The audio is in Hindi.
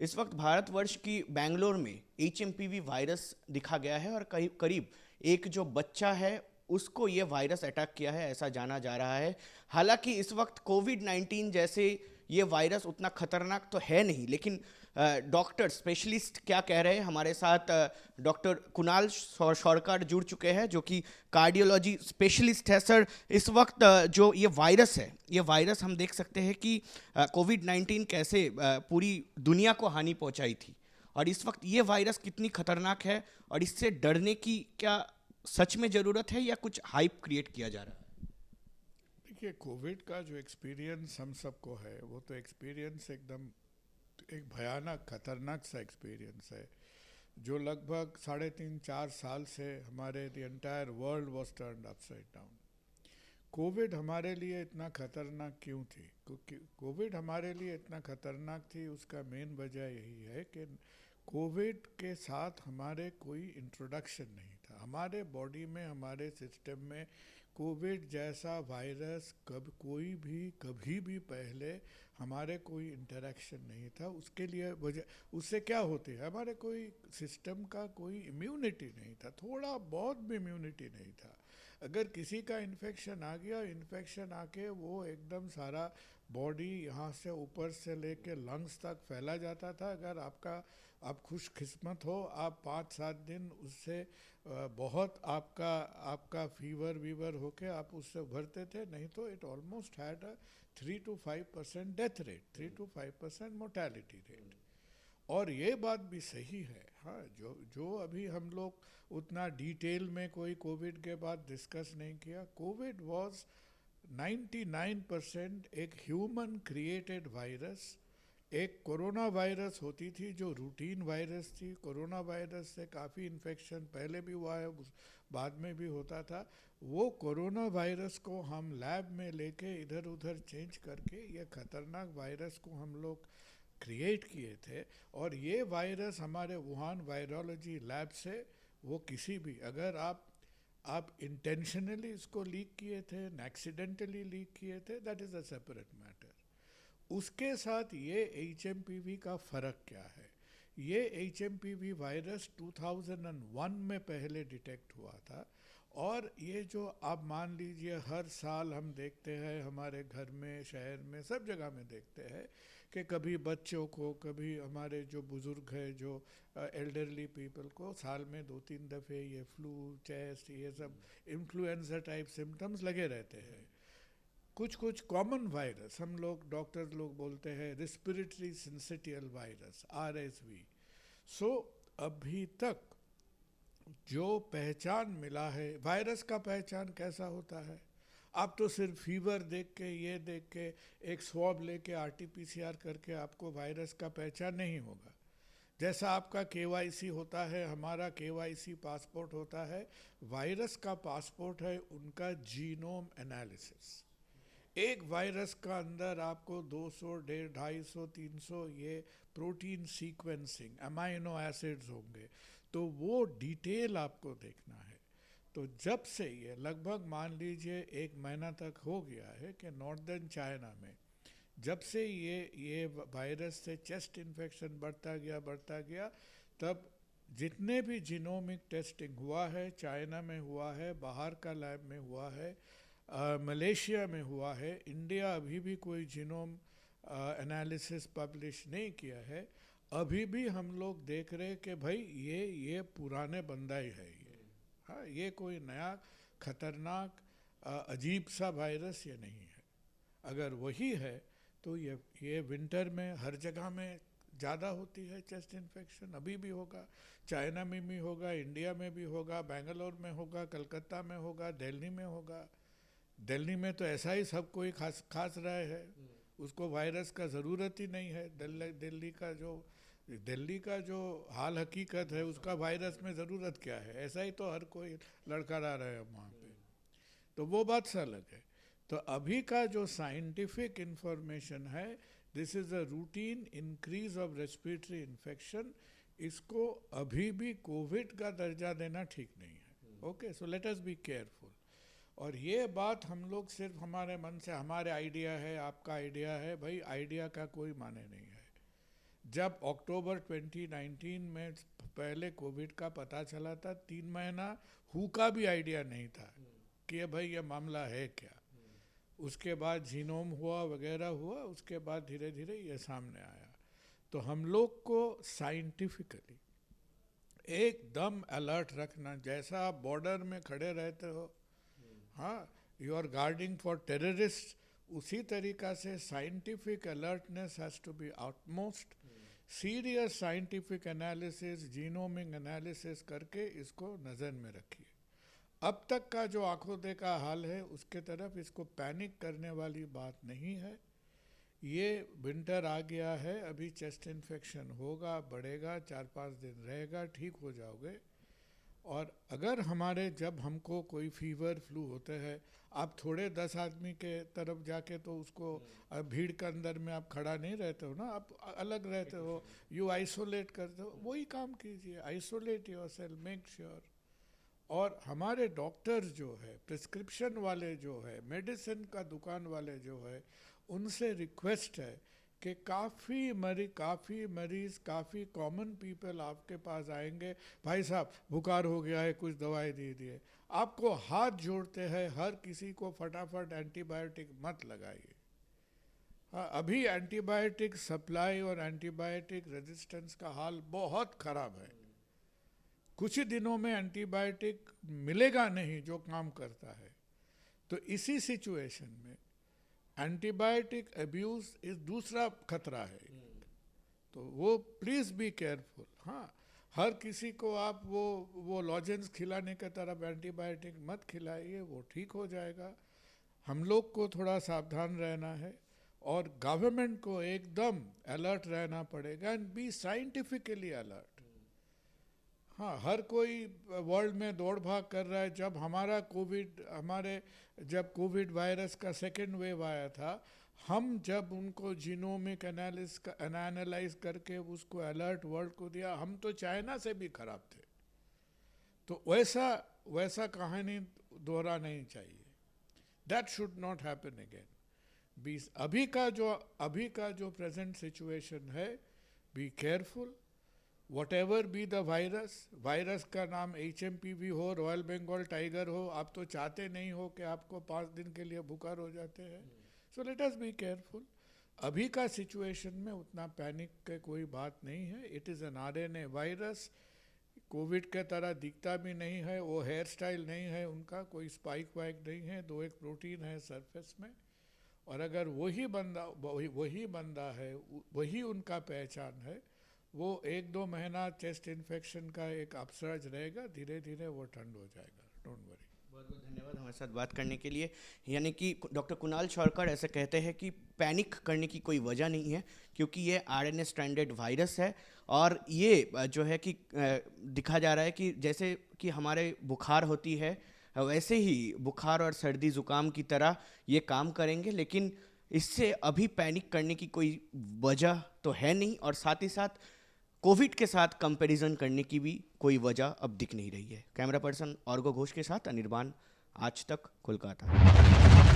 इस वक्त भारतवर्ष की बेंगलोर में HMPV वायरस दिखा गया है और करीब करीब एक जो बच्चा है उसको ये वायरस अटैक किया है, ऐसा जाना जा रहा है। हालांकि इस वक्त कोविड-19 जैसे ये वायरस उतना खतरनाक तो है नहीं, लेकिन डॉक्टर स्पेशलिस्ट क्या कह रहे हैं हमारे साथ। डॉक्टर कुणाल शौरकर जुड़ चुके हैं जो कि कार्डियोलॉजी स्पेशलिस्ट है। सर, इस वक्त जो ये वायरस है, ये वायरस हम देख सकते हैं कि कोविड-19 कैसे पूरी दुनिया को हानि पहुंचाई थी, और इस वक्त ये वायरस कितनी खतरनाक है और इससे डरने की क्या सच में ज़रूरत है या कुछ हाइप क्रिएट किया जा रहा है? देखिए, कोविड का जो एक्सपीरियंस हम सबको है वो तो एक्सपीरियंस एकदम एक भयानक खतरनाक सा एक्सपीरियंस है जो लगभग 3.5-4 साल से हमारे the entire world was turned upside down. Covid हमारे लिए इतना खतरनाक क्यों थी? क्योंकि कोविड हमारे लिए इतना खतरनाक थी, उसका मेन वजह यही है कि कोविड के साथ हमारे कोई इंट्रोडक्शन नहीं था। हमारे बॉडी में, हमारे सिस्टम में कोविड जैसा वायरस कभी भी पहले हमारे कोई इंटरेक्शन नहीं था। उसके लिए वजह उससे क्या होती है, हमारे कोई सिस्टम का कोई इम्यूनिटी नहीं था, थोड़ा बहुत भी इम्यूनिटी नहीं था। अगर किसी का इन्फेक्शन आ गया, इन्फेक्शन आके वो एकदम सारा बॉडी यहाँ से ऊपर से लेके लंग्स तक फैला जाता था। अगर आप खुशकिस्मत हो, आप 5-7 दिन उससे बहुत आपका फीवर वीवर होके आप उससे उभरते थे, नहीं तो it almost had a 3 to 5% death rate, 3 to 5% mortality rate. और ये बात भी सही है, हाँ, जो अभी हम लोग उतना डिटेल में कोई कोविड के बाद डिस्कस नहीं किया। कोविड वाज 99% एक ह्यूमन क्रिएटेड वायरस। एक कोरोना वायरस होती थी जो रूटीन वायरस थी। कोरोना वायरस से काफ़ी इन्फेक्शन पहले भी हुआ है, बाद में भी होता था। वो कोरोना वायरस को हम लैब में लेके इधर उधर चेंज करके ये खतरनाक वायरस को हम लोग क्रिएट किए थे। और ये वायरस हमारे वुहान वायरोलॉजी लैब से, वो किसी भी, अगर आप इंटेंशनली इसको लीक किए थे, एक्सीडेंटली लीक किए थे, that is a separate matter. उसके साथ ये HMPV का फ़र्क क्या है? ये HMPV वायरस 2001 में पहले डिटेक्ट हुआ था। और ये जो आप मान लीजिए हर साल हम देखते हैं, हमारे घर में, शहर में, सब जगह में देखते हैं कि कभी बच्चों को, कभी हमारे जो बुज़ुर्ग है, जो एल्डरली पीपल को साल में 2-3 दफ़े ये फ्लू, चेस्ट, ये सब इन्फ्लुएंजा टाइप सिम्टम्स लगे रहते हैं। कुछ कॉमन वायरस हम लोग डॉक्टर्स लोग बोलते हैं रिस्पिरेटरी सिंसिटियल वायरस, RSV। सो अभी तक जो पहचान मिला है वायरस का, पहचान कैसा होता है? आप तो सिर्फ फीवर देख के, ये देख के, एक स्वॉब लेके RT-PCR करके आपको वायरस का पहचान नहीं होगा। जैसा आपका KYC होता है, हमारा KYC पासपोर्ट होता है, वायरस का पासपोर्ट है उनका जीनोम एनालिसिस। एक वायरस का अंदर आपको 200, 250, 300 ये प्रोटीन सीक्वेंसिंग, अमाइनो एसिड्स होंगे, तो वो डिटेल आपको देखना है। तो जब से ये लगभग मान लीजिए 1 महीना तक हो गया है कि नॉर्दर्न चाइना में जब से ये वायरस से चेस्ट इन्फेक्शन बढ़ता गया, तब जितने भी जीनोमिक टेस्टिंग हुआ है, चाइना में हुआ है, बाहर का लैब में हुआ है, मलेशिया में हुआ है, इंडिया अभी भी कोई जीनोम एनालिसिस पब्लिश नहीं किया है। अभी भी हम लोग देख रहे कि भाई ये पुराने बंदा ही है ये, हाँ, ये कोई नया खतरनाक अजीब सा वायरस ये नहीं है। अगर वही है तो ये विंटर में हर जगह में ज़्यादा होती है चेस्ट इन्फेक्शन, अभी भी होगा, चाइना में भी होगा, इंडिया में भी होगा, बेंगलोर में होगा, कलकत्ता में होगा, दिल्ली में होगा। दिल्ली में तो ऐसा ही सब कोई खास रहे है, उसको वायरस का ज़रूरत ही नहीं है। दिल्ली का जो हाल हकीकत है उसका वायरस में ज़रूरत क्या है? ऐसा ही तो हर कोई लड़का रहा है वहाँ पे, तो वो बात से अलग है। तो अभी का जो साइंटिफिक इंफॉर्मेशन है, this is a routine increase of respiratory infection. इसको अभी भी कोविड का दर्जा देना ठीक नहीं है। Okay, so let us be careful. और ये बात हम लोग सिर्फ हमारे मन से, हमारे आइडिया है, आपका आइडिया है, भाई आइडिया का कोई माने नहीं है। जब अक्टूबर 2019 में पहले कोविड का पता चला था, 3 महीना हु का भी आइडिया नहीं था कि ये भाई ये मामला है क्या। उसके बाद जीनोम हुआ वगैरह हुआ, उसके बाद धीरे धीरे ये सामने आया। तो हम लोग को साइंटिफिकली एकदम अलर्ट रखना, जैसा आप बॉर्डर में खड़े रहते हो, हाँ, you are guarding for terrorist, उसी तरीका से scientific alertness has to be outmost, serious scientific analysis, genomic analysis करके इसको नज़र में रखिए। अब तक का जो आंखों देखा हाल है उसके तरफ इसको पैनिक करने वाली बात नहीं है। ये विंटर आ गया है, अभी चेस्ट इन्फेक्शन होगा, बढ़ेगा, 4-5 दिन रहेगा, ठीक हो जाओगे। और अगर हमारे जब हमको कोई फीवर फ्लू होते हैं, आप थोड़े 10 आदमी के तरफ जाके तो उसको भीड़ के अंदर में आप खड़ा नहीं रहते हो ना, आप अलग रहते हो, यू आइसोलेट करते हो, वही काम कीजिए, आइसोलेट योरसेल्फ, मेक श्योर। और हमारे डॉक्टर्स जो है, प्रिस्क्रिप्शन वाले जो है, मेडिसिन का दुकान वाले जो है, उनसे रिक्वेस्ट है कि काफ़ी मरीज़, काफ़ी कॉमन पीपल आपके पास आएंगे, भाई साहब बुखार हो गया है, कुछ दवाई दे दिए। आपको हाथ जोड़ते हैं, हर किसी को फटाफट एंटीबायोटिक मत लगाइए। हाँ, अभी एंटीबायोटिक सप्लाई और एंटीबायोटिक रेजिस्टेंस का हाल बहुत ख़राब है। कुछ ही दिनों में एंटीबायोटिक मिलेगा नहीं जो काम करता है। तो इसी सिचुएशन में एंटीबायोटिक अब्यूज़ इस दूसरा खतरा है। तो वो प्लीज़ बी केयरफुल। हाँ, हर किसी को आप वो लॉजेंस खिलाने के तरफ एंटीबायोटिक मत खिलाइए, वो ठीक हो जाएगा। हम लोग को थोड़ा सावधान रहना है और गवर्नमेंट को एकदम अलर्ट रहना पड़ेगा एंड बी साइंटिफिकली अलर्ट। हाँ, हर कोई वर्ल्ड में दौड़ भाग कर रहा है। जब कोविड वायरस का सेकेंड वेव आया था, हम जब उनको जीनोमिक एनालाइज करके उसको अलर्ट वर्ल्ड को दिया, हम तो चाइना से भी खराब थे। तो वैसा कहानी दोहरा नहीं चाहिए। That should not happen again. अभी का जो प्रेजेंट सिचुएशन है, be careful. Whatever be the virus का नाम HMPV हो, रॉयल बंगाल टाइगर हो, आप तो चाहते नहीं हो कि आपको 5 दिन के लिए बुखार हो जाते हैं। So let us be careful. अभी का सिचुएशन में उतना पैनिक के कोई बात नहीं है। It is an RNA virus, Covid के तरह दिखता भी नहीं है, वो हेयर स्टाइल नहीं है उनका, कोई स्पाइक वाइक नहीं है, 2-1 प्रोटीन है सरफेस में। और अगर वही बंदा है, वही उनका पहचान है, वो 1-2 महीना चेस्ट इन्फेक्शन का एक अपसर्ज रहेगा, धीरे धीरे वो ठंड हो जाएगा। Don't worry. बहुत बहुत धन्यवाद हमारे साथ बात करने के लिए। यानी कि डॉक्टर कुणाल शौरकर ऐसे कहते हैं कि पैनिक करने की कोई वजह नहीं है, क्योंकि ये RNA स्ट्रैंडेड वायरस है। और ये जो है कि दिखा जा रहा है कि जैसे कि हमारे बुखार होती है, वैसे ही बुखार और सर्दी ज़ुकाम की तरह ये काम करेंगे। लेकिन इससे अभी पैनिक करने की कोई वजह तो है नहीं, और साथ ही साथ कोविड के साथ कंपैरिजन करने की भी कोई वजह अब दिख नहीं रही है। कैमरा पर्सन ऑर्गो घोष के साथ अनिर्बान, आज तक, कोलकाता।